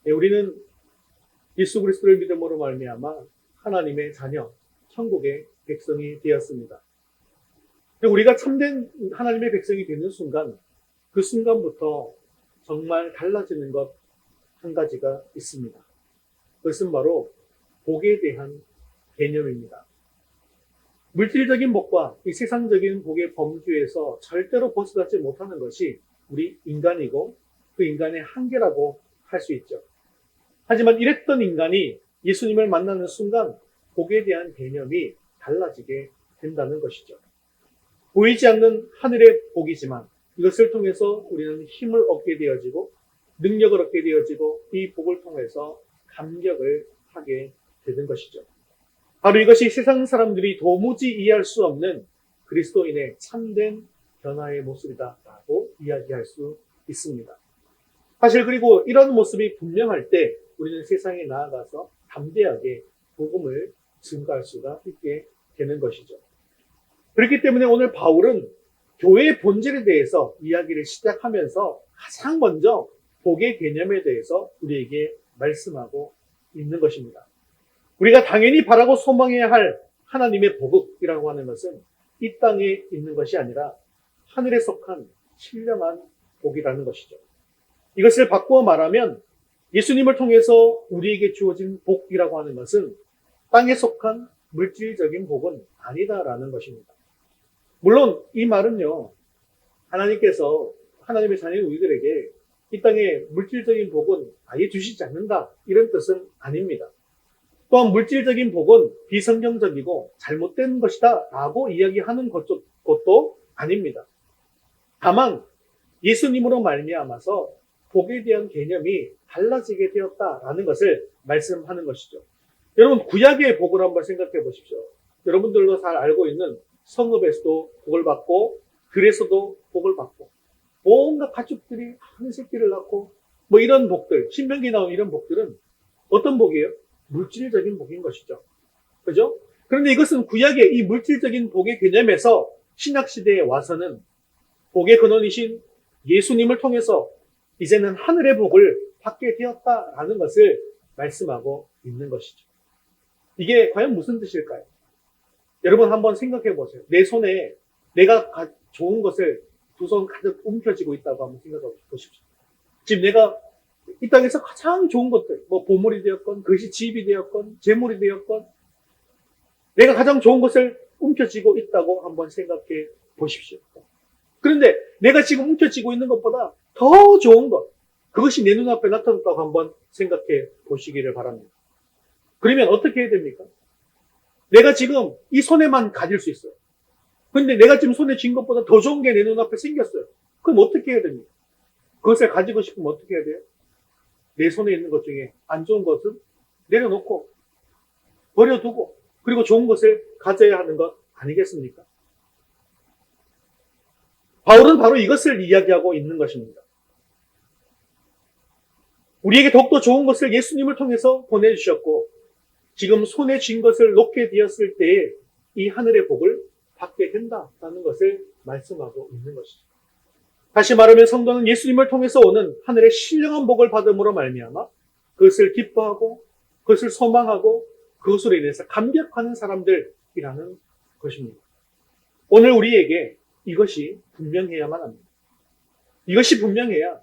우리는 예수 그리스도를 믿음으로 말미암아 하나님의 자녀, 천국의 백성이 되었습니다. 우리가 참된 하나님의 백성이 되는 순간, 그 순간부터 정말 달라지는 것 한 가지가 있습니다. 그것은 바로 복에 대한 개념입니다. 물질적인 복과 이 세상적인 복의 범주에서 절대로 벗어나지 못하는 것이 우리 인간이고 그 인간의 한계라고 할 수 있죠. 하지만 이랬던 인간이 예수님을 만나는 순간 복에 대한 개념이 달라지게 된다는 것이죠. 보이지 않는 하늘의 복이지만 이것을 통해서 우리는 힘을 얻게 되어지고 능력을 얻게 되어지고 이 복을 통해서 감격을 하게 되는 것이죠. 바로 이것이 세상 사람들이 도무지 이해할 수 없는 그리스도인의 참된 변화의 모습이다라고 이야기할 수 있습니다. 사실 그리고 이런 모습이 분명할 때 우리는 세상에 나아가서 담대하게 복음을 증거할 수가 있게 되는 것이죠. 그렇기 때문에 오늘 바울은 교회의 본질에 대해서 이야기를 시작하면서 가장 먼저 복의 개념에 대해서 우리에게 말씀하고 있는 것입니다. 우리가 당연히 바라고 소망해야 할 하나님의 복이라고 하는 것은 이 땅에 있는 것이 아니라 하늘에 속한 신령한 복이라는 것이죠. 이것을 바꾸어 말하면 예수님을 통해서 우리에게 주어진 복이라고 하는 것은 땅에 속한 물질적인 복은 아니다라는 것입니다. 물론 이 말은요, 하나님께서 하나님의 자녀인 우리들에게 이 땅에 물질적인 복은 아예 주시지 않는다, 이런 뜻은 아닙니다. 또한 물질적인 복은 비성경적이고 잘못된 것이다 라고 이야기하는 것도 아닙니다. 다만 예수님으로 말미암아서 복에 대한 개념이 달라지게 되었다라는 것을 말씀하는 것이죠. 여러분, 구약의 복을 한번 생각해 보십시오. 여러분들도 잘 알고 있는 성읍에서도 복을 받고 들에서도 복을 받고 온갖 가축들이 한 새끼를 낳고 뭐 이런 복들, 신명기에 나온 이런 복들은 어떤 복이에요? 물질적인 복인 것이죠. 그죠? 그런데 이것은 구약의 이 물질적인 복의 개념에서 신약시대에 와서는 복의 근원이신 예수님을 통해서 이제는 하늘의 복을 받게 되었다라는 것을 말씀하고 있는 것이죠. 이게 과연 무슨 뜻일까요? 여러분 한번 생각해 보세요. 내 손에 내가 좋은 것을 두 손 가득 움켜쥐고 있다고 한번 생각해 보십시오. 지금 내가 이 땅에서 가장 좋은 것들, 뭐 보물이 되었건, 그것이 집이 되었건, 재물이 되었건, 내가 가장 좋은 것을 움켜쥐고 있다고 한번 생각해 보십시오. 그런데 내가 지금 움켜쥐고 있는 것보다 더 좋은 것, 그것이 내 눈앞에 나타났다고 한번 생각해 보시기를 바랍니다. 그러면 어떻게 해야 됩니까? 내가 지금 이 손에만 가질 수 있어요. 그런데 내가 지금 손에 쥔 것보다 더 좋은 게 내 눈앞에 생겼어요. 그럼 어떻게 해야 됩니까? 그것을 가지고 싶으면 어떻게 해야 돼요? 내 손에 있는 것 중에 안 좋은 것은 내려놓고 버려두고 그리고 좋은 것을 가져야 하는 것 아니겠습니까? 바울은 바로 이것을 이야기하고 있는 것입니다. 우리에게 더욱더 좋은 것을 예수님을 통해서 보내주셨고 지금 손에 쥔 것을 놓게 되었을 때에 이 하늘의 복을 받게 된다는 것을 말씀하고 있는 것이죠. 다시 말하면 성도는 예수님을 통해서 오는 하늘의 신령한 복을 받음으로 말미암아 그것을 기뻐하고 그것을 소망하고 그것으로 인해서 감격하는 사람들이라는 것입니다. 오늘 우리에게 이것이 분명해야만 합니다. 이것이 분명해야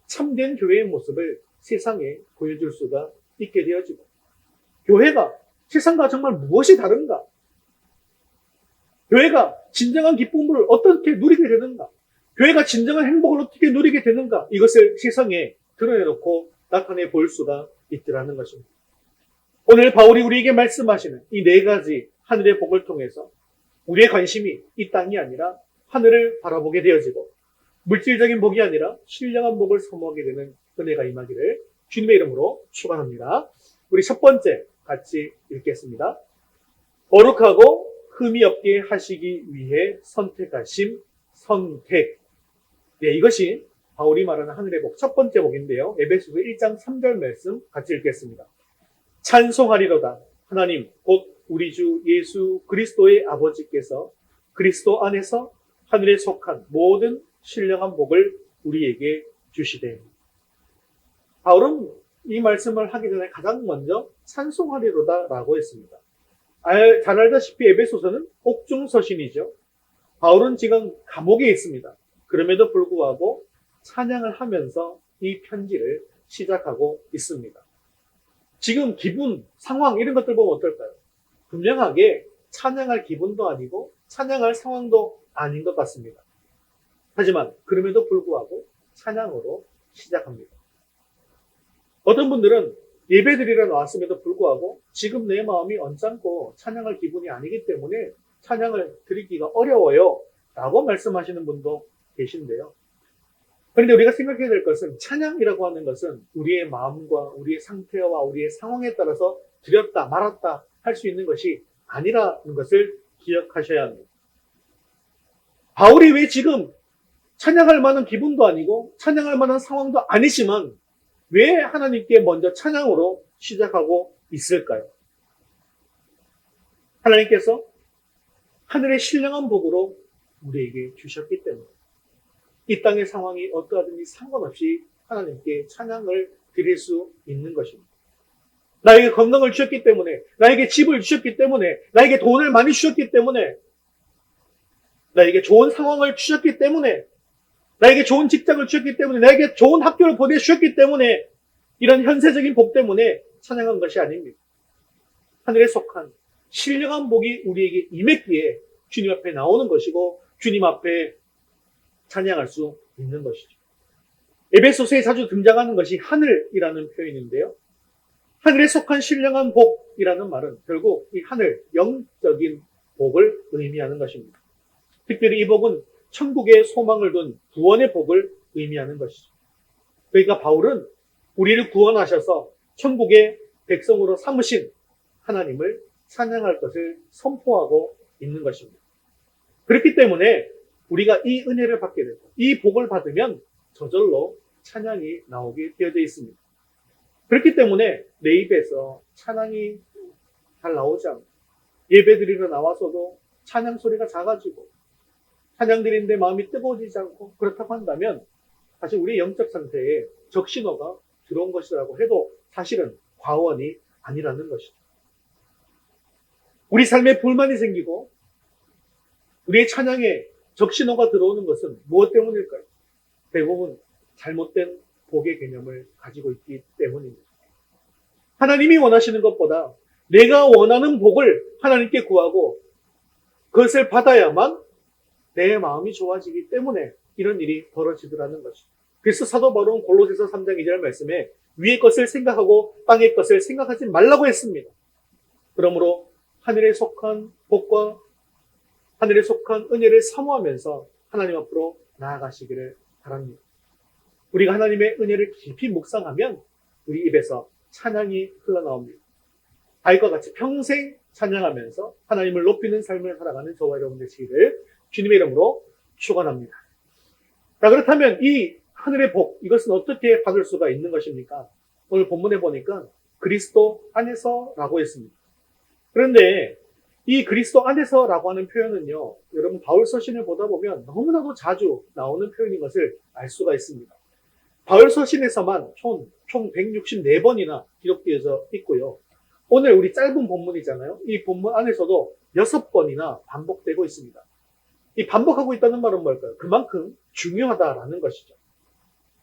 참된 교회의 모습을 세상에 보여줄 수가 있게 되어지고 교회가 세상과 정말 무엇이 다른가? 교회가 진정한 기쁨을 어떻게 누리게 되는가? 교회가 진정한 행복을 어떻게 누리게 되는가? 이것을 세상에 드러내놓고 나타내 볼 수가 있더라는 것입니다. 오늘 바울이 우리에게 말씀하시는 이 네 가지 하늘의 복을 통해서 우리의 관심이 이 땅이 아니라 하늘을 바라보게 되어지고 물질적인 복이 아니라 신령한 복을 사모하게 되는 은혜가 임하기를 주님의 이름으로 축원합니다. 우리 첫 번째 같이 읽겠습니다. 거룩하고 흠이 없게 하시기 위해 선택하심, 선택. 네, 이것이 바울이 말하는 하늘의 복, 첫 번째 복인데요. 에베소서 1장 3절 말씀 같이 읽겠습니다. 찬송하리로다. 하나님, 곧 우리 주 예수 그리스도의 아버지께서 그리스도 안에서 하늘에 속한 모든 신령한 복을 우리에게 주시되. 바울은 이 말씀을 하기 전에 가장 먼저 찬송하리로다라고 했습니다. 잘 알다시피 에베소서는 옥중서신이죠. 바울은 지금 감옥에 있습니다. 그럼에도 불구하고 찬양을 하면서 이 편지를 시작하고 있습니다. 지금 기분, 상황 이런 것들 보면 어떨까요? 분명하게 찬양할 기분도 아니고 찬양할 상황도 아닌 것 같습니다. 하지만 그럼에도 불구하고 찬양으로 시작합니다. 어떤 분들은 예배드리러 나왔음에도 불구하고 지금 내 마음이 언짢고 찬양할 기분이 아니기 때문에 찬양을 드리기가 어려워요 라고 말씀하시는 분도 계신데요. 그런데 우리가 생각해야 될 것은 찬양이라고 하는 것은 우리의 마음과 우리의 상태와 우리의 상황에 따라서 드렸다 말았다 할 수 있는 것이 아니라는 것을 기억하셔야 합니다. 바울이 왜 지금 찬양할 만한 기분도 아니고 찬양할 만한 상황도 아니지만 왜 하나님께 먼저 찬양으로 시작하고 있을까요? 하나님께서 하늘의 신령한 복으로 우리에게 주셨기 때문에 이 땅의 상황이 어떠하든지 상관없이 하나님께 찬양을 드릴 수 있는 것입니다. 나에게 건강을 주셨기 때문에, 나에게 집을 주셨기 때문에, 나에게 돈을 많이 주셨기 때문에, 나에게 좋은 상황을 주셨기 때문에, 나에게 좋은 직장을 주셨기 때문에, 나에게 좋은 학교를 보내주셨기 때문에 이런 현세적인 복 때문에 찬양한 것이 아닙니다. 하늘에 속한 신령한 복이 우리에게 임했기에 주님 앞에 나오는 것이고 주님 앞에 찬양할 수 있는 것이죠. 에베소서에 자주 등장하는 것이 하늘이라는 표현인데요. 하늘에 속한 신령한 복이라는 말은 결국 이 하늘, 영적인 복을 의미하는 것입니다. 특별히 이 복은 천국에 소망을 둔 구원의 복을 의미하는 것이죠. 그러니까 바울은 우리를 구원하셔서 천국의 백성으로 삼으신 하나님을 찬양할 것을 선포하고 있는 것입니다. 그렇기 때문에 우리가 이 은혜를 받게 되고 이 복을 받으면 저절로 찬양이 나오게 되어져 있습니다. 그렇기 때문에 내 입에서 찬양이 잘 나오지 않고 예배드리러 나와서도 찬양 소리가 작아지고 찬양 드리는데 마음이 뜨거워지지 않고 그렇다고 한다면 사실 우리의 영적 상태에 적신호가 들어온 것이라고 해도 사실은 과언이 아니라는 것이죠. 우리 삶에 불만이 생기고 우리의 찬양에 적신호가 들어오는 것은 무엇 때문일까요? 대부분 잘못된 복의 개념을 가지고 있기 때문입니다. 하나님이 원하시는 것보다 내가 원하는 복을 하나님께 구하고 그것을 받아야만 내 마음이 좋아지기 때문에 이런 일이 벌어지더라는 것이죠. 그래서 사도 바울은 골로새서 3장 2절 말씀에 위의 것을 생각하고 땅의 것을 생각하지 말라고 했습니다. 그러므로 하늘에 속한 복과 하늘에 속한 은혜를 사모하면서 하나님 앞으로 나아가시기를 바랍니다. 우리가 하나님의 은혜를 깊이 묵상하면 우리 입에서 찬양이 흘러나옵니다. 다윗과 같이 평생 찬양하면서 하나님을 높이는 삶을 살아가는 저와 여러분 되시기를 주님의 이름으로 축원합니다. 자, 그렇다면 이 하늘의 복, 이것은 어떻게 받을 수가 있는 것입니까? 오늘 본문에 보니까 그리스도 안에서라고 했습니다. 그런데 이 그리스도 안에서라고 하는 표현은요, 여러분 바울 서신을 보다 보면 너무나도 자주 나오는 표현인 것을 알 수가 있습니다. 바울 서신에서만 총 164번이나 기록되어져 있고요. 오늘 우리 짧은 본문이잖아요. 이 본문 안에서도 6번이나 반복되고 있습니다. 이 반복하고 있다는 말은 뭘까요? 그만큼 중요하다라는 것이죠.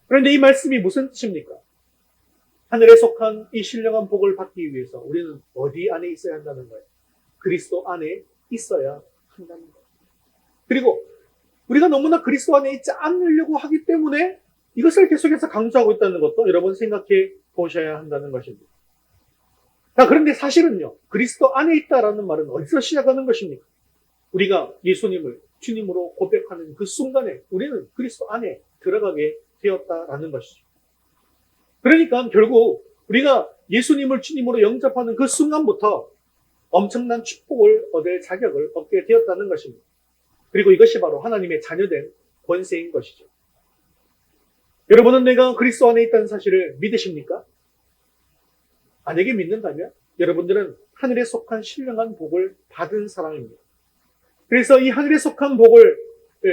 그런데 이 말씀이 무슨 뜻입니까? 하늘에 속한 이 신령한 복을 받기 위해서 우리는 어디 안에 있어야 한다는 거예요? 그리스도 안에 있어야 한다는 거예요. 그리고 우리가 너무나 그리스도 안에 있지 않으려고 하기 때문에 이것을 계속해서 강조하고 있다는 것도 여러분 생각해 보셔야 한다는 것입니다. 자, 그런데 사실은요, 그리스도 안에 있다라는 말은 어디서 시작하는 것입니까? 우리가 예수님을 주님으로 고백하는 그 순간에 우리는 그리스도 안에 들어가게 되었다라는 것이죠. 그러니까 결국 우리가 예수님을 주님으로 영접하는 그 순간부터 엄청난 축복을 얻을 자격을 얻게 되었다는 것입니다. 그리고 이것이 바로 하나님의 자녀된 권세인 것이죠. 여러분은 내가 그리스도 안에 있다는 사실을 믿으십니까? 만약에 믿는다면 여러분들은 하늘에 속한 신령한 복을 받은 사람입니다. 그래서 이 하늘에 속한 복을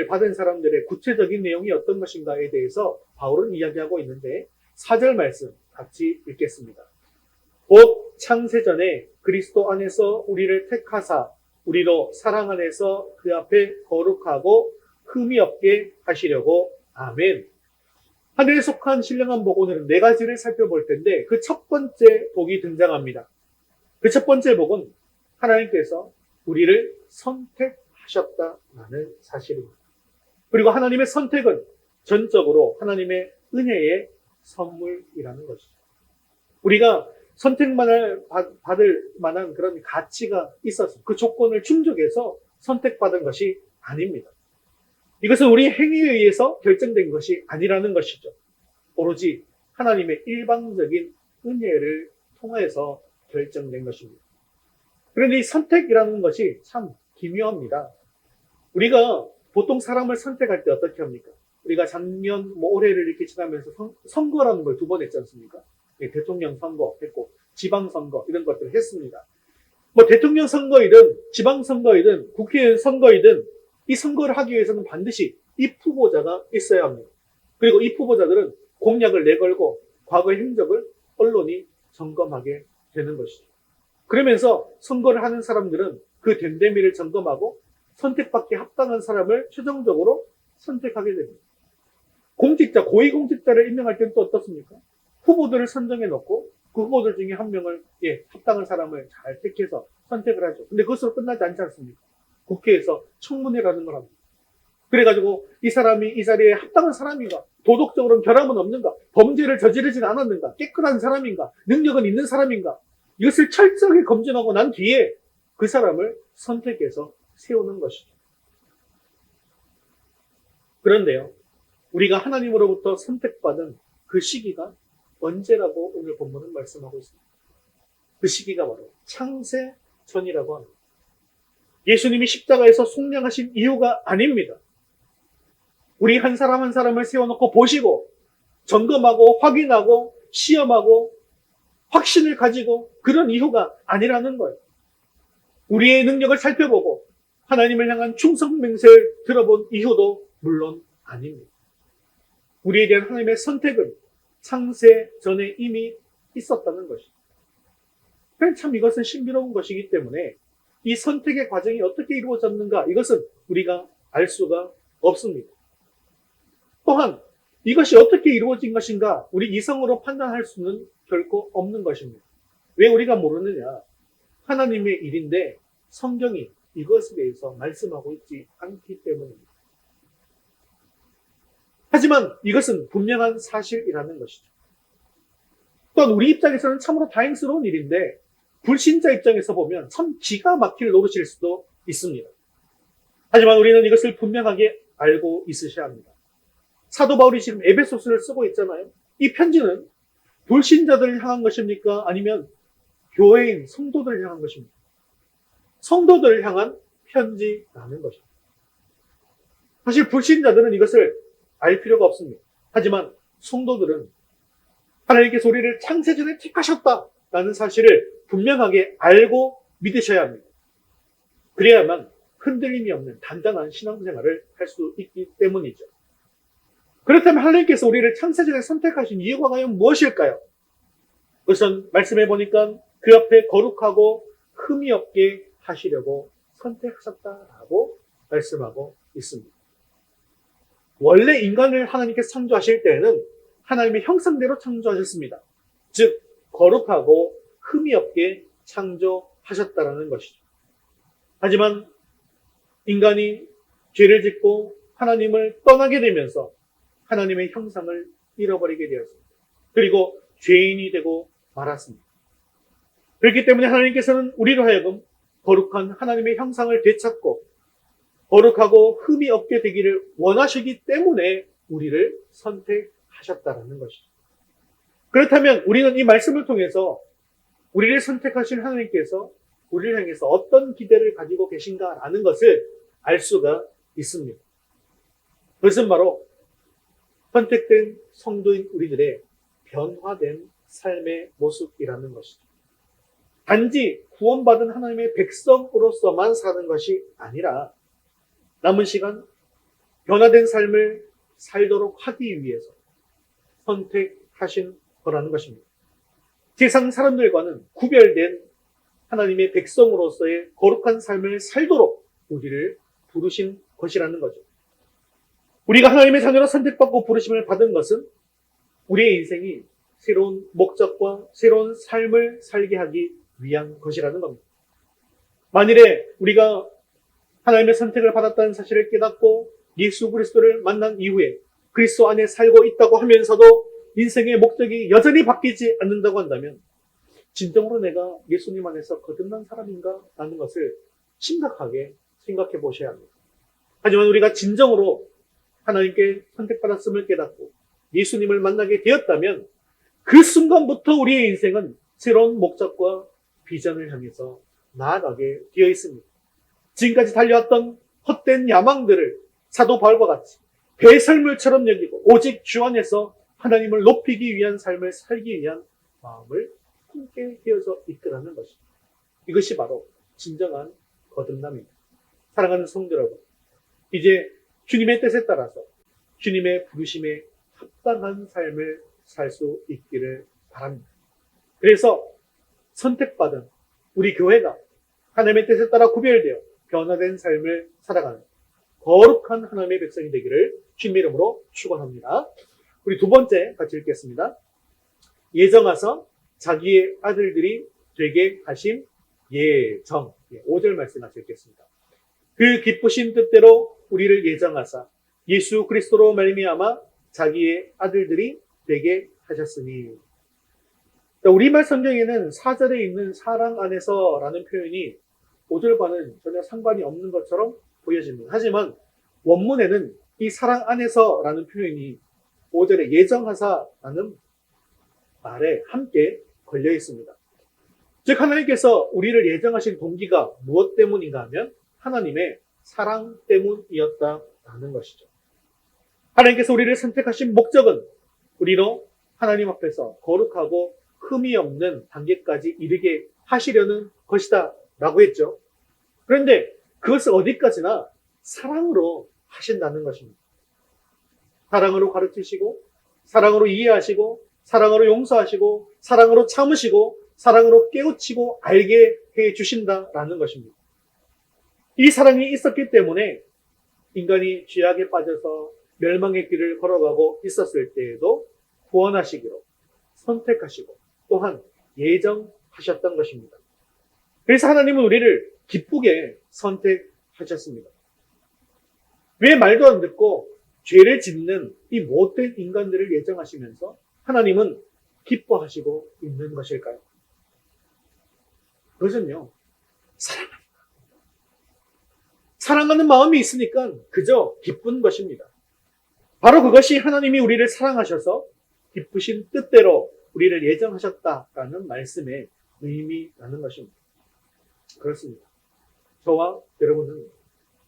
받은 사람들의 구체적인 내용이 어떤 것인가에 대해서 바울은 이야기하고 있는데 4절 말씀 같이 읽겠습니다. 곧 창세전에 그리스도 안에서 우리를 택하사 우리로 사랑 안에서 그 앞에 거룩하고 흠이 없게 하시려고. 아멘. 하늘에 속한 신령한 복, 오늘은 네 가지를 살펴볼 텐데 그 첫 번째 복이 등장합니다. 그 첫 번째 복은 하나님께서 우리를 선택하셨다라는 사실입니다. 그리고 하나님의 선택은 전적으로 하나님의 은혜의 선물이라는 것이죠. 우리가 선택만을 받을 만한 그런 가치가 있어서 그 조건을 충족해서 선택받은 것이 아닙니다. 이것은 우리 행위에 의해서 결정된 것이 아니라는 것이죠. 오로지 하나님의 일방적인 은혜를 통해서 결정된 것입니다. 그런데 이 선택이라는 것이 참 기묘합니다. 우리가 보통 사람을 선택할 때 어떻게 합니까? 우리가 작년, 올해를 이렇게 지나면서 선거라는 걸 2번 했지 않습니까? 대통령 선거 했고, 지방선거, 이런 것들을 했습니다. 대통령 선거이든, 지방선거이든, 국회의원 선거이든, 이 선거를 하기 위해서는 반드시 이 후보자가 있어야 합니다. 그리고 이 후보자들은 공약을 내걸고, 과거의 행적을 언론이 점검하게 되는 것이죠. 그러면서 선거를 하는 사람들은 그 됨됨이를 점검하고, 선택받기 합당한 사람을 최종적으로 선택하게 됩니다. 공직자, 고위공직자를 임명할 때는 또 어떻습니까? 후보들을 선정해 놓고 그 후보들 중에 한 명을 합당한 사람을 잘 택해서 선택을 하죠. 근데 그것으로 끝나지 않지 않습니까? 국회에서 청문회라는 걸 합니다. 그래가지고 이 사람이 이 자리에 합당한 사람인가? 도덕적으로는 결함은 없는가? 범죄를 저지르진 않았는가? 깨끗한 사람인가? 능력은 있는 사람인가? 이것을 철저하게 검증하고 난 뒤에 그 사람을 선택해서 세우는 것이죠. 그런데요, 우리가 하나님으로부터 선택받은 그 시기가 언제라고 오늘 본문은 말씀하고 있습니다. 그 시기가 바로 창세 전이라고 합니다. 예수님이 십자가에서 속량하신 이유가 아닙니다. 우리 한 사람 한 사람을 세워놓고 보시고 점검하고 확인하고 시험하고 확신을 가지고 그런 이유가 아니라는 거예요. 우리의 능력을 살펴보고 하나님을 향한 충성 맹세를 들어본 이유도 물론 아닙니다. 우리에 대한 하나님의 선택은 창세 전에 이미 있었다는 것이죠. 참 이것은 신비로운 것이기 때문에 이 선택의 과정이 어떻게 이루어졌는가, 이것은 우리가 알 수가 없습니다. 또한 이것이 어떻게 이루어진 것인가 우리 이성으로 판단할 수는 결코 없는 것입니다. 왜 우리가 모르느냐? 하나님의 일인데 성경이 이것에 대해서 말씀하고 있지 않기 때문입니다. 하지만 이것은 분명한 사실이라는 것이죠. 또한 우리 입장에서는 참으로 다행스러운 일인데 불신자 입장에서 보면 참 기가 막힐 노릇일 수도 있습니다. 하지만 우리는 이것을 분명하게 알고 있으셔야 합니다. 사도 바울이 지금 에베소서를 쓰고 있잖아요. 이 편지는 불신자들을 향한 것입니까? 아니면 교회인 성도들을 향한 것입니까? 성도들을 향한 편지라는 것입니다. 사실 불신자들은 이것을 알 필요가 없습니다. 하지만 성도들은 하나님께서 우리를 창세전에 택하셨다라는 사실을 분명하게 알고 믿으셔야 합니다. 그래야만 흔들림이 없는 단단한 신앙생활을 할 수 있기 때문이죠. 그렇다면 하나님께서 우리를 창세전에 선택하신 이유가 과연 무엇일까요? 우선 말씀해 보니까 그 앞에 거룩하고 흠이 없게 하시려고 선택하셨다라고 말씀하고 있습니다. 원래 인간을 하나님께서 창조하실 때에는 하나님의 형상대로 창조하셨습니다. 즉 거룩하고 흠이 없게 창조하셨다라는 것이죠. 하지만 인간이 죄를 짓고 하나님을 떠나게 되면서 하나님의 형상을 잃어버리게 되었습니다. 그리고 죄인이 되고 말았습니다. 그렇기 때문에 하나님께서는 우리로 하여금 거룩한 하나님의 형상을 되찾고 거룩하고 흠이 없게 되기를 원하시기 때문에 우리를 선택하셨다라는 것이죠. 그렇다면 우리는 이 말씀을 통해서 우리를 선택하신 하나님께서 우리를 향해서 어떤 기대를 가지고 계신가라는 것을 알 수가 있습니다. 그것은 바로 선택된 성도인 우리들의 변화된 삶의 모습이라는 것이죠. 단지 구원받은 하나님의 백성으로서만 사는 것이 아니라 남은 시간 변화된 삶을 살도록 하기 위해서 선택하신 거라는 것입니다. 세상 사람들과는 구별된 하나님의 백성으로서의 거룩한 삶을 살도록 우리를 부르신 것이라는 거죠. 우리가 하나님의 자녀로 선택받고 부르심을 받은 것은 우리의 인생이 새로운 목적과 새로운 삶을 살게 하기 위한 것이라는 겁니다. 만일에 우리가 하나님의 선택을 받았다는 사실을 깨닫고 예수 그리스도를 만난 이후에 그리스도 안에 살고 있다고 하면서도 인생의 목적이 여전히 바뀌지 않는다고 한다면 진정으로 내가 예수님 안에서 거듭난 사람인가? 라는 것을 심각하게 생각해 보셔야 합니다. 하지만 우리가 진정으로 하나님께 선택받았음을 깨닫고 예수님을 만나게 되었다면 그 순간부터 우리의 인생은 새로운 목적과 비전을 향해서 나아가게 되어 있습니다. 지금까지 달려왔던 헛된 야망들을 사도 바울과 같이 배설물처럼 여기고 오직 주 안에서 하나님을 높이기 위한 삶을 살기 위한 마음을 함께 되어서 이끌어가는 것입니다. 이것이 바로 진정한 거듭남입니다. 사랑하는 성도 여러분, 이제 주님의 뜻에 따라서 주님의 부르심에 합당한 삶을 살 수 있기를 바랍니다. 그래서 선택받은 우리 교회가 하나님의 뜻에 따라 구별되어 변화된 삶을 살아가는 거룩한 하나님의 백성이 되기를 주님의 이름으로 축원합니다. 우리 두 번째 같이 읽겠습니다. 예정하사 자기의 아들들이 되게 하신 예정. 5절 말씀 같이 읽겠습니다. 그 기쁘신 뜻대로 우리를 예정하사 예수 그리스도로 말미암아 자기의 아들들이 되게 하셨으니. 우리말 성경에는 4절에 있는 사랑 안에서라는 표현이 5절과는 전혀 상관이 없는 것처럼 보여집니다. 하지만 원문에는 이 사랑 안에서라는 표현이 5절에 예정하사라는 말에 함께 걸려 있습니다. 즉 하나님께서 우리를 예정하신 동기가 무엇 때문인가 하면 하나님의 사랑 때문이었다라는 것이죠. 하나님께서 우리를 선택하신 목적은 우리로 하나님 앞에서 거룩하고 흠이 없는 단계까지 이르게 하시려는 것이다 라고 했죠. 그런데 그것을 어디까지나 사랑으로 하신다는 것입니다. 사랑으로 가르치시고 사랑으로 이해하시고 사랑으로 용서하시고 사랑으로 참으시고 사랑으로 깨우치고 알게 해 주신다라는 것입니다. 이 사랑이 있었기 때문에 인간이 죄악에 빠져서 멸망의 길을 걸어가고 있었을 때에도 구원하시기로 선택하시고 또한 예정하셨던 것입니다. 그래서 하나님은 우리를 기쁘게 선택하셨습니다. 왜 말도 안 듣고 죄를 짓는 이 못된 인간들을 예정하시면서 하나님은 기뻐하시고 있는 것일까요? 그것은요, 사랑하는 마음이 있으니까 그저 기쁜 것입니다. 바로 그것이 하나님이 우리를 사랑하셔서 기쁘신 뜻대로 우리를 예정하셨다라는 말씀의 의미라는 것입니다. 그렇습니다. 저와 여러분은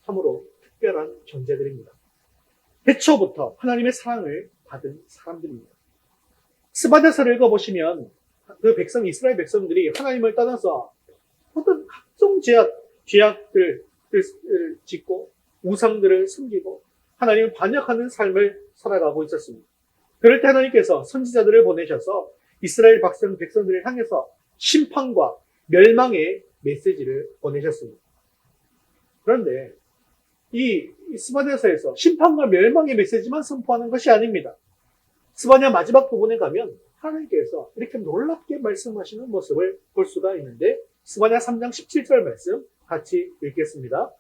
참으로 특별한 존재들입니다. 태초부터 하나님의 사랑을 받은 사람들입니다. 스바냐서를 읽어보시면 그 백성, 이스라엘 백성들이 하나님을 떠나서 어떤 각종 죄악들을 짓고 우상들을 숨기고 하나님을 반역하는 삶을 살아가고 있었습니다. 그럴 때 하나님께서 선지자들을 보내셔서 이스라엘 백성들을 향해서 심판과 멸망의 메시지를 보내셨습니다. 그런데 이 스바냐서에서 심판과 멸망의 메시지만 선포하는 것이 아닙니다. 스바냐 마지막 부분에 가면 하나님께서 이렇게 놀랍게 말씀하시는 모습을 볼 수가 있는데 스바냐 3장 17절 말씀 같이 읽겠습니다.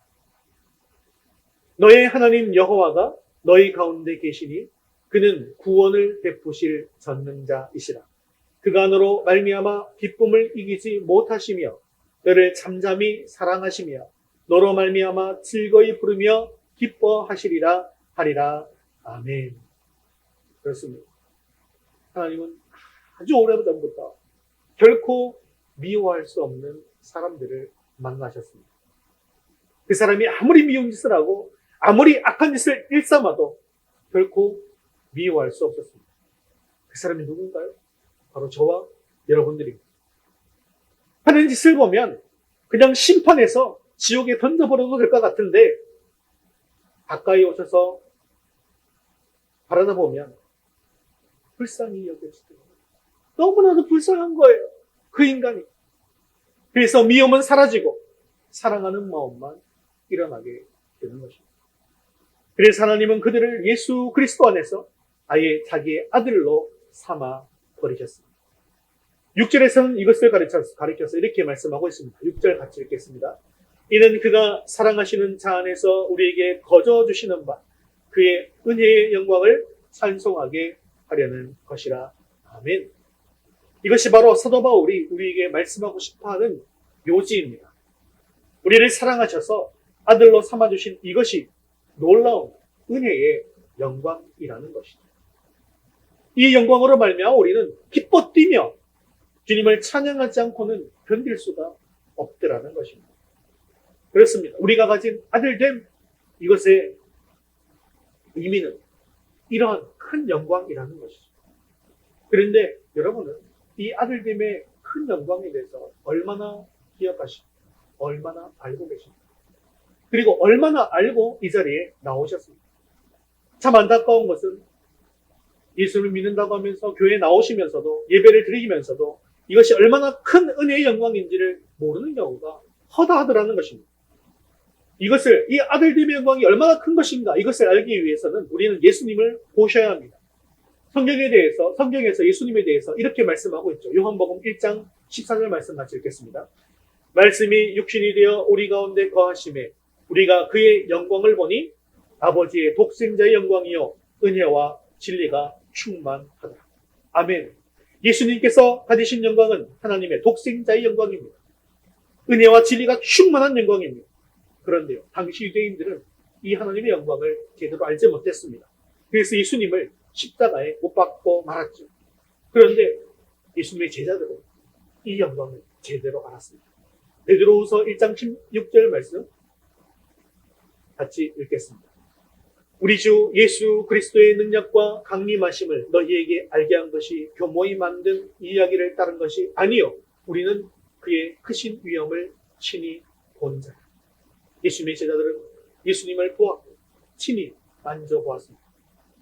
너의 하나님 여호와가 너희 가운데 계시니 그는 구원을 베푸실 전능자이시라. 그간으로 말미암아 기쁨을 이기지 못하시며 너를 잠잠히 사랑하시며 너로 말미암아 즐거이 부르며 기뻐하시리라 하리라. 아멘. 그렇습니다. 하나님은 아주 오래전부터 결코 미워할 수 없는 사람들을 만나셨습니다. 그 사람이 아무리 미운 짓을 하고 아무리 악한 짓을 일삼아도 결코 미워할 수 없었습니다. 그 사람이 누군가요? 바로 저와 여러분들입니다. 하는 짓을 보면 그냥 심판해서 지옥에 던져버려도 될 것 같은데 가까이 오셔서 바라다 보면 불쌍히 여겨주시더라고요. 너무나도 불쌍한 거예요. 그 인간이. 그래서 미움은 사라지고 사랑하는 마음만 일어나게 되는 것입니다. 그래서 하나님은 그들을 예수 그리스도 안에서 아예 자기의 아들로 삼아 버리셨습니다. 6절에서는 이것을 가리켜서 이렇게 말씀하고 있습니다. 6절 같이 읽겠습니다. 이는 그가 사랑하시는 자 안에서 우리에게 거저 주시는 바 그의 은혜의 영광을 찬송하게 하려는 것이라. 아멘. 이것이 바로 사도 바울이 우리에게 말씀하고 싶어하는 묘지입니다. 우리를 사랑하셔서 아들로 삼아주신 이것이 놀라운 은혜의 영광이라는 것이죠. 이 영광으로 말미암아 우리는 기뻐 뛰며 주님을 찬양하지 않고는 견딜 수가 없더라는 것입니다. 그렇습니다. 우리가 가진 아들됨, 이것의 의미는 이러한 큰 영광이라는 것이죠. 그런데 여러분은 이 아들됨의 큰 영광에 대해서 얼마나 기억하시고 얼마나 알고 계십니까? 그리고 얼마나 알고 이 자리에 나오셨습니까? 참 안타까운 것은 예수를 믿는다고 하면서 교회에 나오시면서도 예배를 드리면서도 이것이 얼마나 큰 은혜의 영광인지를 모르는 경우가 허다하더라는 것입니다. 이것을, 이 아들됨의 영광이 얼마나 큰 것인가, 이것을 알기 위해서는 우리는 예수님을 보셔야 합니다. 성경에서 예수님에 대해서 이렇게 말씀하고 있죠. 요한복음 1장 14절 말씀 같이 읽겠습니다. 말씀이 육신이 되어 우리 가운데 거하심에 우리가 그의 영광을 보니 아버지의 독생자의 영광이요 은혜와 진리가 충만하더라. 아멘. 예수님께서 가지신 영광은 하나님의 독생자의 영광입니다. 은혜와 진리가 충만한 영광입니다. 그런데요, 당시 유대인들은 이 하나님의 영광을 제대로 알지 못했습니다. 그래서 예수님을 십자가에 못 박고 말았죠. 그런데 예수님의 제자들은 이 영광을 제대로 알았습니다. 베드로후서 1장 16절 말씀 같이 읽겠습니다. 우리 주 예수 그리스도의 능력과 강림하심을 너희에게 알게 한 것이 교모히 만든 이야기를 따른 것이 아니요 우리는 그의 크신 위엄을 친히 본 자라. 예수님의 제자들은 예수님을 보았고 친히 만져보았습니다.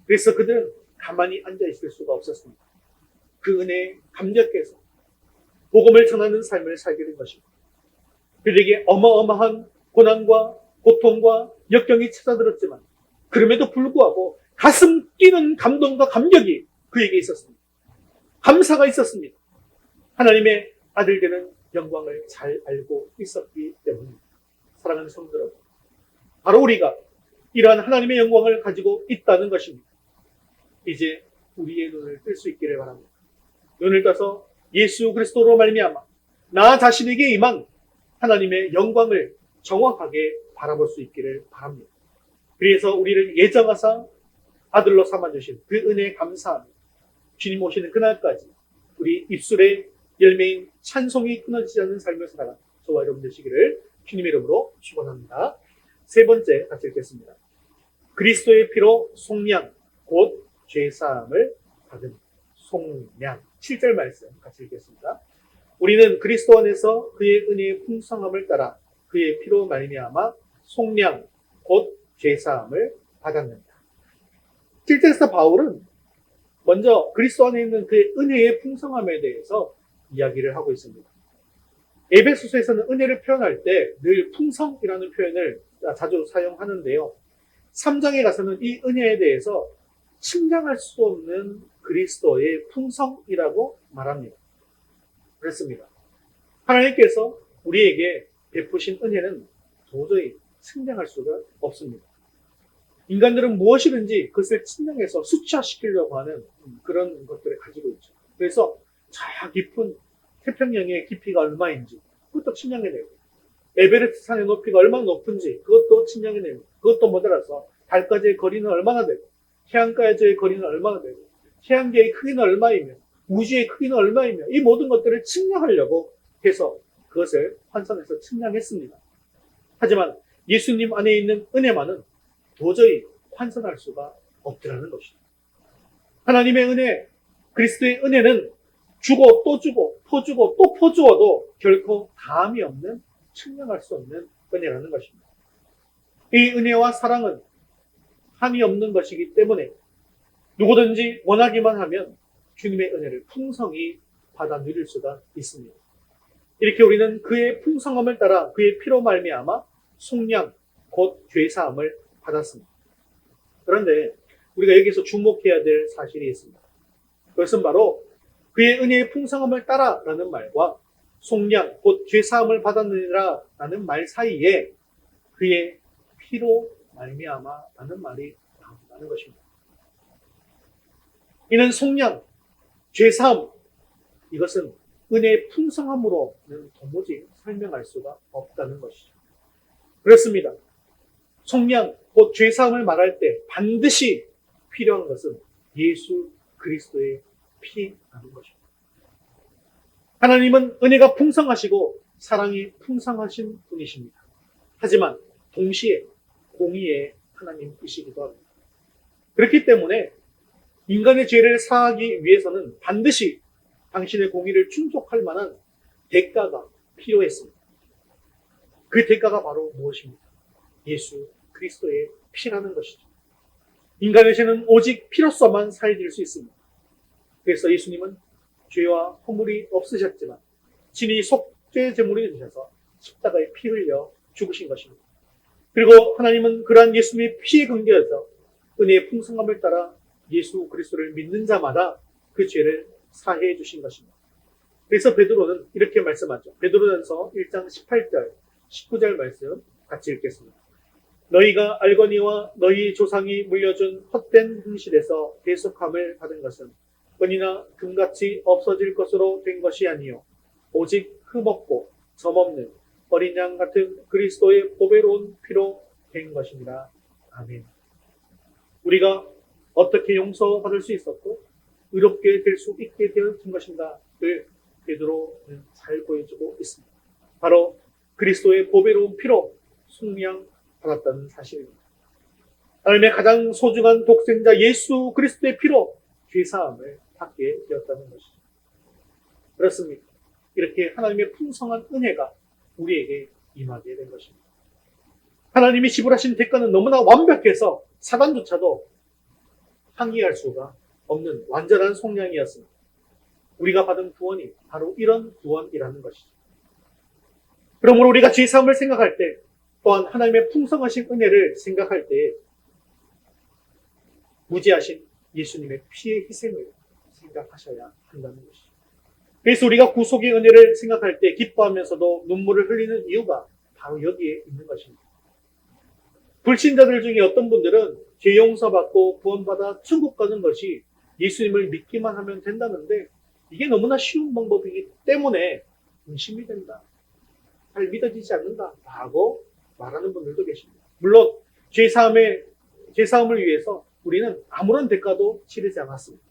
그래서 그들은 가만히 앉아있을 수가 없었습니다. 그 은혜에 감격해서 복음을 전하는 삶을 살게 된 것입니다. 그들에게 어마어마한 고난과 고통과 역경이 찾아들었지만 그럼에도 불구하고 가슴 뛰는 감동과 감격이 그에게 있었습니다. 감사가 있었습니다. 하나님의 아들 되는 영광을 잘 알고 있었기 때문입니다. 사랑하는 성도 여러분, 바로 우리가 이러한 하나님의 영광을 가지고 있다는 것입니다. 이제 우리의 눈을 뜰 수 있기를 바랍니다. 눈을 떠서 예수 그리스도로 말미암아 나 자신에게 임한 하나님의 영광을 정확하게 바라볼 수 있기를 바랍니다. 그래서 우리를 예정하사 아들로 삼아주신 그 은혜에 감사하며 주님 오시는 그날까지 우리 입술의 열매인 찬송이 끊어지지 않는 삶을 살아가는 저와 여러분 되시기를 주님의 이름으로 축원합니다. 세 번째 같이 읽겠습니다. 그리스도의 피로 속량 곧 죄사함을 받은 속량. 7절 말씀 같이 읽겠습니다. 우리는 그리스도 안에서 그의 은혜의 풍성함을 따라 그의 피로 말미암아 속량 곧 죄사함을 받았느니라. 7절에서 바울은 먼저 그리스도 안에 있는 그의 은혜의 풍성함에 대해서 이야기를 하고 있습니다. 에베소서에서는 은혜를 표현할 때 늘 풍성이라는 표현을 자주 사용하는데요. 3장에 가서는 이 은혜에 대해서 측량할 수 없는 그리스도의 풍성이라고 말합니다. 그렇습니다. 하나님께서 우리에게 베푸신 은혜는 도저히 측량할 수가 없습니다. 인간들은 무엇이든지 그것을 측량해서 수치화시키려고 하는 그런 것들을 가지고 있죠. 그래서 저 깊은 태평양의 깊이가 얼마인지 그것도 측량해내고 에베레스트 산의 높이가 얼마나 높은지 그것도 측량해내고 그것도 모자라서 달까지의 거리는 얼마나 되고 태양까지의 거리는 얼마나 되고 태양계의 크기는 얼마이며 우주의 크기는 얼마이며 이 모든 것들을 측량하려고 해서 그것을 환산해서 측량했습니다. 하지만 예수님 안에 있는 은혜만은 도저히 환산할 수가 없더라는 것입니다. 하나님의 은혜, 그리스도의 은혜는 주고 또 주고 퍼주고 또 퍼주어도 결코 다함이 없는 측량할 수 없는 은혜라는 것입니다. 이 은혜와 사랑은 한이 없는 것이기 때문에 누구든지 원하기만 하면 주님의 은혜를 풍성히 받아 누릴 수가 있습니다. 이렇게 우리는 그의 풍성함을 따라 그의 피로 말미암아 속량 곧 죄사함을 받았습니다. 그런데 우리가 여기서 주목해야 될 사실이 있습니다. 그것은 바로 그의 은혜의 풍성함을 따라라는 말과 속량 곧 죄사함을 받았느니라 라는 말 사이에 그의 피로 말미암아라는 말이 나온다는 것입니다. 이는 속량, 죄사함, 이것은 은혜의 풍성함으로는 도무지 설명할 수가 없다는 것이죠. 그렇습니다. 속량, 곧 죄사함을 말할 때 반드시 필요한 것은 예수 그리스도의 피라는 것입니다. 하나님은 은혜가 풍성하시고 사랑이 풍성하신 분이십니다. 하지만 동시에 공의의 하나님이시기도 합니다. 그렇기 때문에 인간의 죄를 사하기 위해서는 반드시 당신의 공의를 충족할 만한 대가가 필요했습니다. 그 대가가 바로 무엇입니까? 예수 그리스도의 피라는 것이죠. 인간의 죄는 오직 피로서만 사해질 수 있습니다. 그래서 예수님은 죄와 허물이 없으셨지만 친히 속죄 제물이 되셔서 십자가에 피 흘려 죽으신 것입니다. 그리고 하나님은 그러한 예수님의 피에 근거해서 은혜의 풍성함을 따라 예수 그리스도를 믿는 자마다 그 죄를 사해 주신 것입니다. 그래서 베드로는 이렇게 말씀하죠. 베드로전서 1장 18절, 19절 말씀 같이 읽겠습니다. 너희가 알거니와 너희 조상이 물려준 헛된 행실에서 대속함을 받은 것은 은이나 금같이 없어질 것으로 된 것이 아니요 오직 흠없고 점없는 어린 양 같은 그리스도의 보배로운 피로 된 것입니다. 아멘. 우리가 어떻게 용서받을 수 있었고 의롭게 될 수 있게 되어진 것인가를 베드로는 잘 보여주고 있습니다. 바로 그리스도의 보배로운 피로 속량받았다는 사실입니다. 하나님의 가장 소중한 독생자 예수 그리스도의 피로 죄사함을 받게 되었다는 것이죠. 그렇습니다. 이렇게 하나님의 풍성한 은혜가 우리에게 임하게 된 것입니다. 하나님이 지불하신 대가는 너무나 완벽해서 사단조차도 항의할 수가 없는 완전한 속량이었습니다. 우리가 받은 구원이 바로 이런 구원이라는 것이죠. 그러므로 우리가 죄사함을 생각할 때 또한 하나님의 풍성하신 은혜를 생각할 때 무지하신 예수님의 피의 희생을 생각하셔야 한다는 것이죠. 그래서 우리가 구속의 은혜를 생각할 때 기뻐하면서도 눈물을 흘리는 이유가 바로 여기에 있는 것입니다. 불신자들 중에 어떤 분들은 죄 용서받고 구원받아 천국 가는 것이 예수님을 믿기만 하면 된다는데 이게 너무나 쉬운 방법이기 때문에 의심이 된다. 잘 믿어지지 않는다라고 말하는 분들도 계십니다. 물론 죄사함을 위해서 우리는 아무런 대가도 치르지 않았습니다.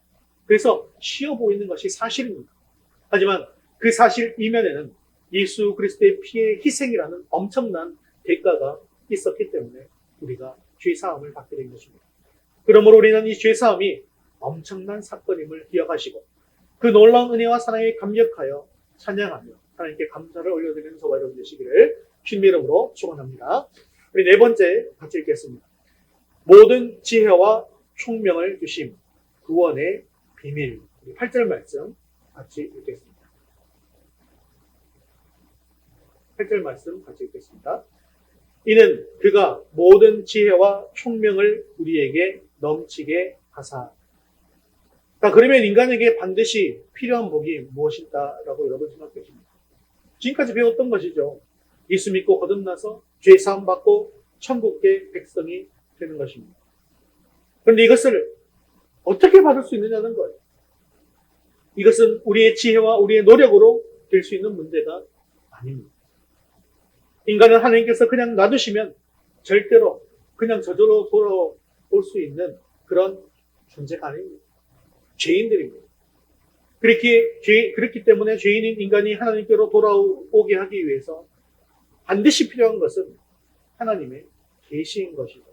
그래서 쉬워 보이는 것이 사실입니다. 하지만 그 사실 이면에는 예수 그리스도의 피의 희생이라는 엄청난 대가가 있었기 때문에 우리가 죄사함을 받게 된 것입니다. 그러므로 우리는 이 죄사함이 엄청난 사건임을 기억하시고 그 놀라운 은혜와 사랑에 감격하여 찬양하며 하나님께 감사를 올려드리는 저와 여러분 되시기를 주님의 이름으로 축원합니다. 우리 네 번째 같이 읽겠습니다. 모든 지혜와 총명을 주심 구원의 비밀. 8절 말씀 같이 읽겠습니다. 8절 말씀 같이 읽겠습니다. 이는 그가 모든 지혜와 총명을 우리에게 넘치게 하사. 그러면 인간에게 반드시 필요한 복이 무엇일까라고 여러분 생각하십니까? 지금까지 배웠던 것이죠. 예수 믿고 거듭나서 죄 사함 받고 천국의 백성이 되는 것입니다. 그런데 이것을 어떻게 받을 수 있느냐는 거예요. 이것은 우리의 지혜와 우리의 노력으로 될 수 있는 문제가 아닙니다. 인간은 하나님께서 그냥 놔두시면 절대로 그냥 저절로 돌아올 수 있는 그런 존재가 아닙니다. 죄인들입니다. 그렇기 때문에 죄인인 인간이 하나님께로 돌아오게 하기 위해서 반드시 필요한 것은 하나님의 계시인 것이죠.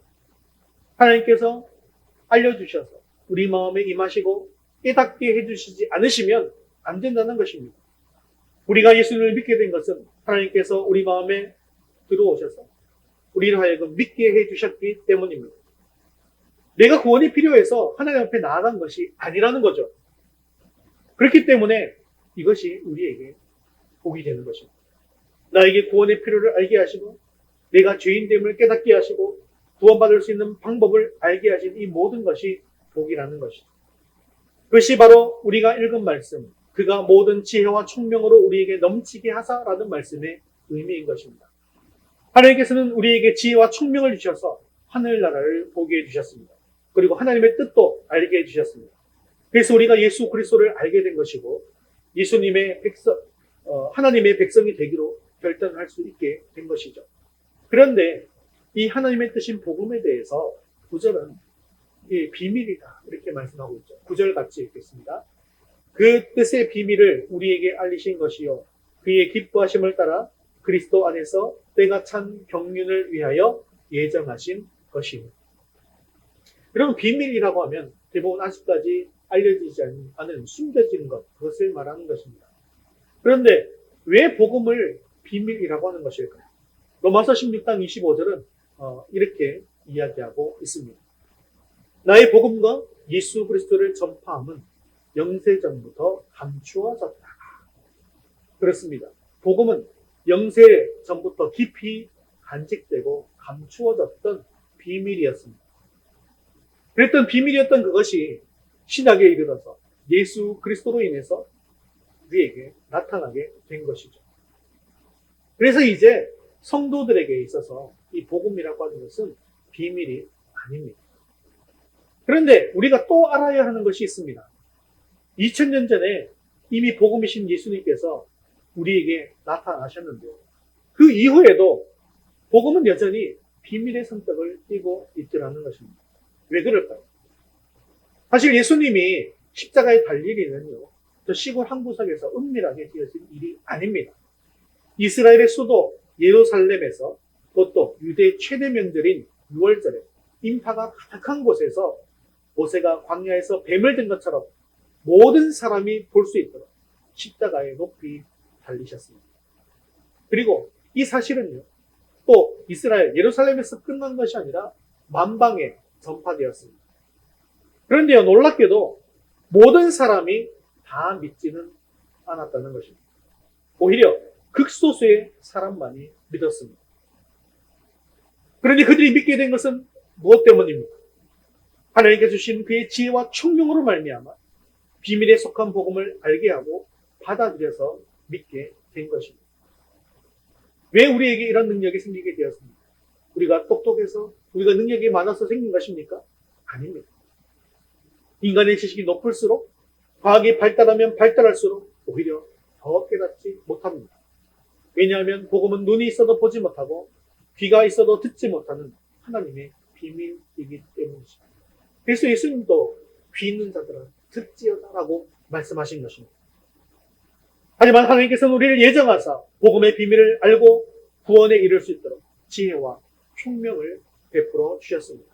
하나님께서 알려주셔서 우리 마음에 임하시고 깨닫게 해주시지 않으시면 안 된다는 것입니다. 우리가 예수님을 믿게 된 것은 하나님께서 우리 마음에 들어오셔서 우리를 하여금 믿게 해주셨기 때문입니다. 내가 구원이 필요해서 하나님 앞에 나아간 것이 아니라는 거죠. 그렇기 때문에 이것이 우리에게 복이 되는 것입니다. 나에게 구원의 필요를 알게 하시고 내가 죄인됨을 깨닫게 하시고 구원받을 수 있는 방법을 알게 하신 이 모든 것이 복이라는 것이죠. 그것이 바로 우리가 읽은 말씀, 그가 모든 지혜와 총명으로 우리에게 넘치게 하사라는 말씀의 의미인 것입니다. 하나님께서는 우리에게 지혜와 총명을 주셔서 하늘나라를 보게 해주셨습니다. 그리고 하나님의 뜻도 알게 해주셨습니다. 그래서 우리가 예수 그리스도를 알게 된 것이고 예수님의 하나님의 백성이 되기로 결단할 수 있게 된 것이죠. 그런데 이 하나님의 뜻인 복음에 대해서 9절은 비밀이다 이렇게 말씀하고 있죠. 9절 같이 읽겠습니다. 그 뜻의 비밀을 우리에게 알리신 것이요 그의 기뻐하심을 따라 그리스도 안에서 때가 찬 경륜을 위하여 예정하신 것이니. 여러분 비밀이라고 하면 대부분 아직까지 알려지지 않은 숨겨진 것, 그것을 말하는 것입니다. 그런데 왜 복음을 비밀이라고 하는 것일까요? 로마서 16장 25절은 이렇게 이야기하고 있습니다. 나의 복음과 예수 그리스도를 전파함은 영세전부터 감추어졌다. 그렇습니다. 복음은 영세전부터 깊이 간직되고 감추어졌던 비밀이었습니다. 그랬던 비밀이었던 그것이 신약에 이르러서 예수 그리스도로 인해서 우리에게 나타나게 된 것이죠. 그래서 이제 성도들에게 있어서 이 복음이라고 하는 것은 비밀이 아닙니다. 그런데 우리가 또 알아야 하는 것이 있습니다. 2000년 전에 이미 복음이신 예수님께서 우리에게 나타나셨는데요. 그 이후에도 복음은 여전히 비밀의 성격을 띠고 있더라는 것입니다. 왜 그럴까요? 사실 예수님이 십자가에 달릴 일은요, 저 시골 한 구석에서 은밀하게 되어진 일이 아닙니다. 이스라엘의 수도 예루살렘에서 그것도 유대의 최대 명절인 6월절에 인파가 가득한 곳에서 모세가 광야에서 뱀을 든 것처럼 모든 사람이 볼 수 있도록 십자가에 높이 달리셨습니다. 그리고 이 사실은요, 또 이스라엘 예루살렘에서 끝난 것이 아니라 만방에 전파되었습니다. 그런데요, 놀랍게도 모든 사람이 다 믿지는 않았다는 것입니다. 오히려 극소수의 사람만이 믿었습니다. 그런데 그들이 믿게 된 것은 무엇 때문입니까? 하나님께서 주신 그의 지혜와 총명으로 말미암아 비밀에 속한 복음을 알게 하고 받아들여서 믿게 된 것입니다. 왜 우리에게 이런 능력이 생기게 되었습니까? 우리가 똑똑해서 우리가 능력이 많아서 생긴 것입니까? 아닙니다. 인간의 지식이 높을수록 과학이 발달하면 발달할수록 오히려 더 깨닫지 못합니다. 왜냐하면 복음은 눈이 있어도 보지 못하고 귀가 있어도 듣지 못하는 하나님의 비밀이기 때문이십니다. 그래서 예수님도 귀 있는 자들은 듣지어다라고 말씀하신 것입니다. 하지만 하나님께서는 우리를 예정하사 복음의 비밀을 알고 구원에 이를 수 있도록 지혜와 총명을 베풀어 주셨습니다.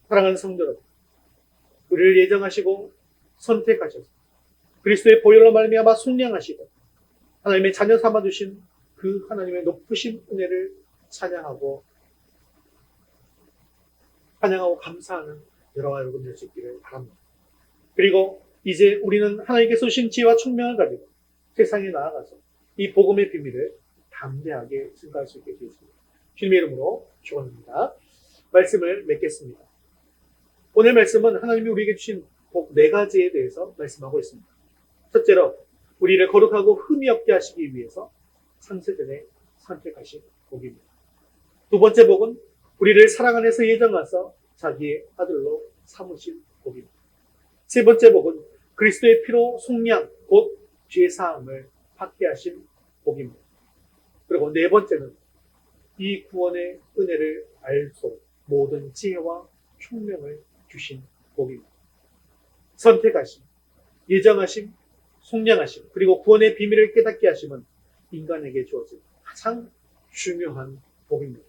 사랑하는 성도 여러분, 우리를 예정하시고 선택하셔서 그리스도의 보혈로 말미암아 속량하시고 하나님의 자녀 삼아 주신 그 하나님의 높으신 은혜를 찬양하고 감사하는 여러분 여러분 될 수 있기를 바랍니다. 그리고 이제 우리는 하나님께서 주신 지혜와 총명을 가지고 세상에 나아가서 이 복음의 비밀을 담대하게 증거할 수 있게 되었습니다. 주님의 이름으로 축원합니다. 말씀을 맺겠습니다. 오늘 말씀은 하나님이 우리에게 주신 복 4가지에 대해서 말씀하고 있습니다. 첫째로 우리를 거룩하고 흠이 없게 하시기 위해서 창세전에 선택하신 복입니다. 두 번째 복은 우리를 사랑 안에서 예정하사 자기의 아들로 삼으신 복입니다. 세 번째 복은 그리스도의 피로 속량 곧 죄사함을 받게 하신 복입니다. 그리고 네 번째는 이 구원의 은혜를 알수 모든 지혜와 총명을 주신 복입니다. 선택하심, 예정하심, 속량하심, 그리고 구원의 비밀을 깨닫게 하심은 인간에게 주어진 가장 중요한 복입니다.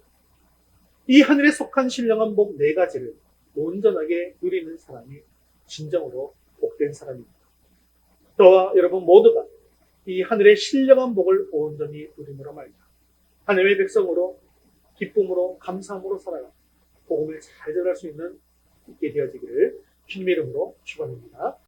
이 하늘에 속한 신령한 복 4가지를 온전하게 누리는 사람이 진정으로 복된 사람입니다. 저와 여러분 모두가 이 하늘의 신령한 복을 온전히 누림으로 말이야 하나님의 백성으로 기쁨으로 감사함으로 살아가 복음을 잘 전할 수 있는 있게 되어지기를 주님의 이름으로 축원합니다.